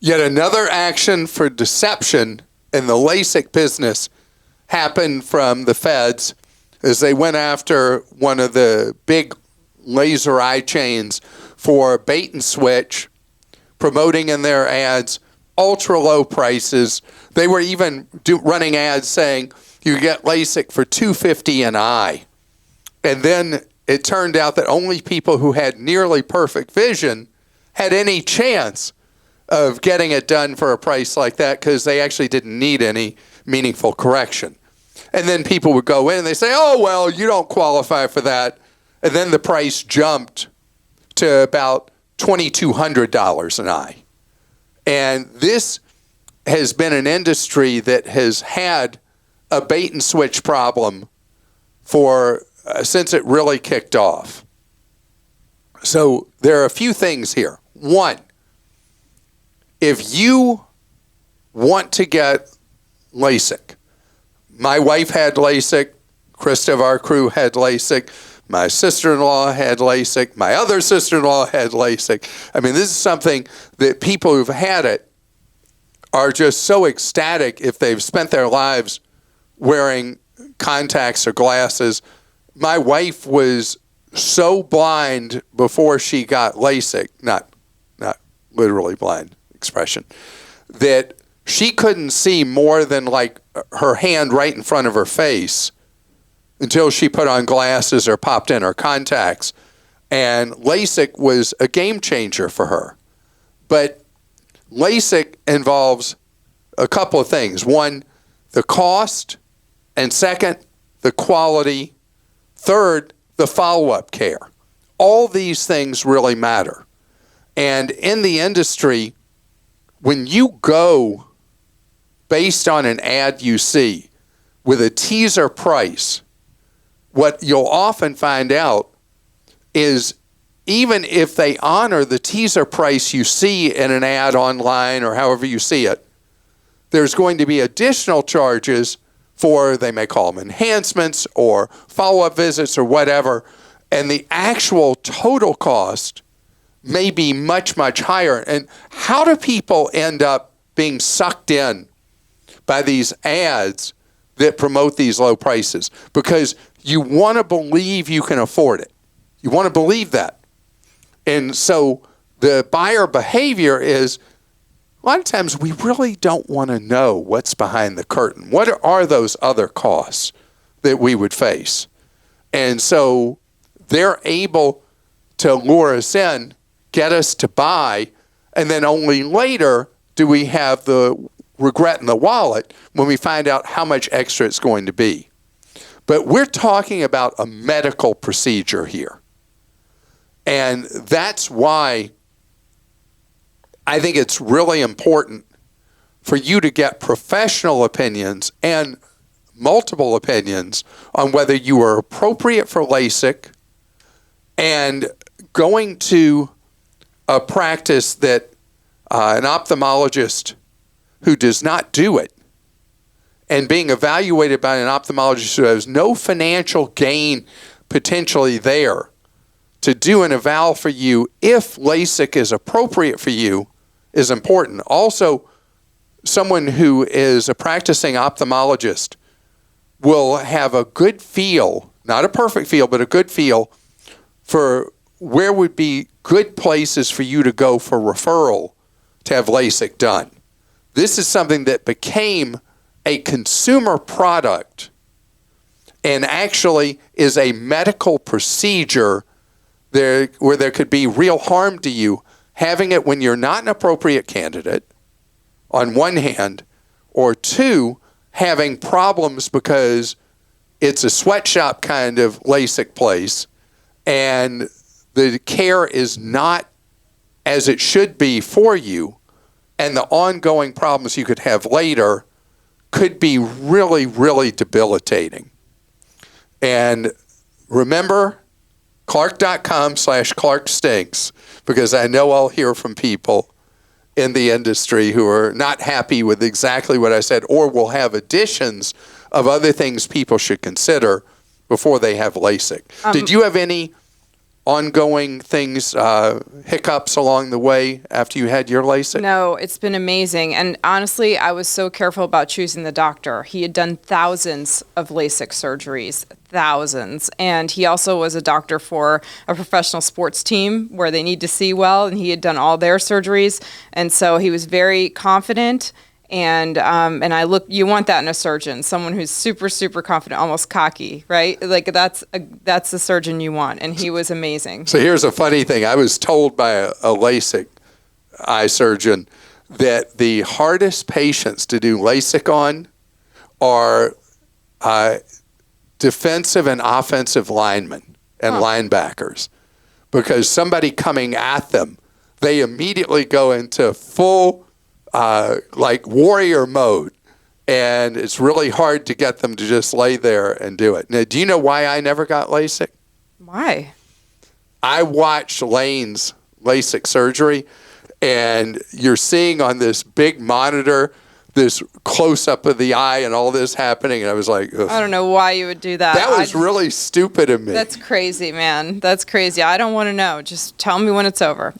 Yet another action for deception in the LASIK business happened from the feds as they went after one of the big laser eye chains for bait and switch, promoting in their ads ultra low prices. They were even running ads saying you get LASIK for $250 an eye. And then it turned out that only people who had nearly perfect vision had any chance of getting it done for a price like that because they actually didn't need any meaningful correction. And then people would go in and they say, oh, well, you don't qualify for that. And then the price jumped to about $2,200 an eye. And this has been an industry that has had a bait and switch problem for since it really kicked off. So there are a few things here. One, if you want to get LASIK, my wife had LASIK, Krista of our crew had LASIK, my sister-in-law had LASIK, my other sister-in-law had LASIK. I mean, this is something that people who've had it are just so ecstatic if they've spent their lives wearing contacts or glasses. My wife was so blind before she got LASIK, not literally blind expression, that she couldn't see more than like her hand right in front of her face until she put on glasses or popped in her contacts. And LASIK was a game changer for her. But LASIK involves a couple of things. One, the cost, and second, the quality. Third, the follow-up care. All these things really matter. And in the industry, when you go based on an ad you see with a teaser price, what you'll often find out is even if they honor the teaser price you see in an ad online or however you see it, there's going to be additional charges for, they may call them enhancements or follow-up visits or whatever, and the actual total cost may be much, much higher. And how do people end up being sucked in by these ads that promote these low prices? Because you want to believe you can afford it. You want to believe that. And so the buyer behavior is, a lot of times we really don't want to know what's behind the curtain. What are those other costs that we would face? And so they're able to lure us in, get us to buy, and then only later do we have the regret in the wallet when we find out how much extra it's going to be. But we're talking about a medical procedure here. And that's why I think it's really important for you to get professional opinions and multiple opinions on whether you are appropriate for LASIK, and going to a practice that an ophthalmologist who does not do it and being evaluated by an ophthalmologist who has no financial gain potentially there to do an eval for you if LASIK is appropriate for you is important. Also, someone who is a practicing ophthalmologist will have a good feel, not a perfect feel, but a good feel for where would be good places for you to go for referral to have LASIK done. This is something that became a consumer product and actually is a medical procedure there where there could be real harm to you having it when you're not an appropriate candidate, on one hand, or two, having problems because it's a sweatshop kind of LASIK place and the care is not as it should be for you, and the ongoing problems you could have later could be really, really debilitating. And remember, Clark.com/ClarkStinks, because I know I'll hear from people in the industry who are not happy with exactly what I said, or will have additions of other things people should consider before they have LASIK. Did you have any ongoing things, hiccups along the way after you had your LASIK? No, it's been amazing. And honestly, I was so careful about choosing the doctor. He had done thousands of LASIK surgeries, thousands. And he also was a doctor for a professional sports team where they need to see well, and he had done all their surgeries. And so he was very confident. And you want that in a surgeon, someone who's super, super confident, almost cocky, right? Like that's the surgeon you want. And he was amazing. So here's a funny thing. I was told by a LASIK eye surgeon that the hardest patients to do LASIK on are defensive and offensive linemen and linebackers, because somebody coming at them, they immediately go into full like warrior mode, and it's really hard to get them to just lay there and do it. Now, do you know why I never got LASIK? Why? I watched Lane's LASIK surgery, and you're seeing on this big monitor this close-up of the eye and all this happening, and I was like, ugh. I don't know why you would do that. That was really stupid of me. That's crazy, man. That's crazy. I don't want to know. Just tell me when it's over.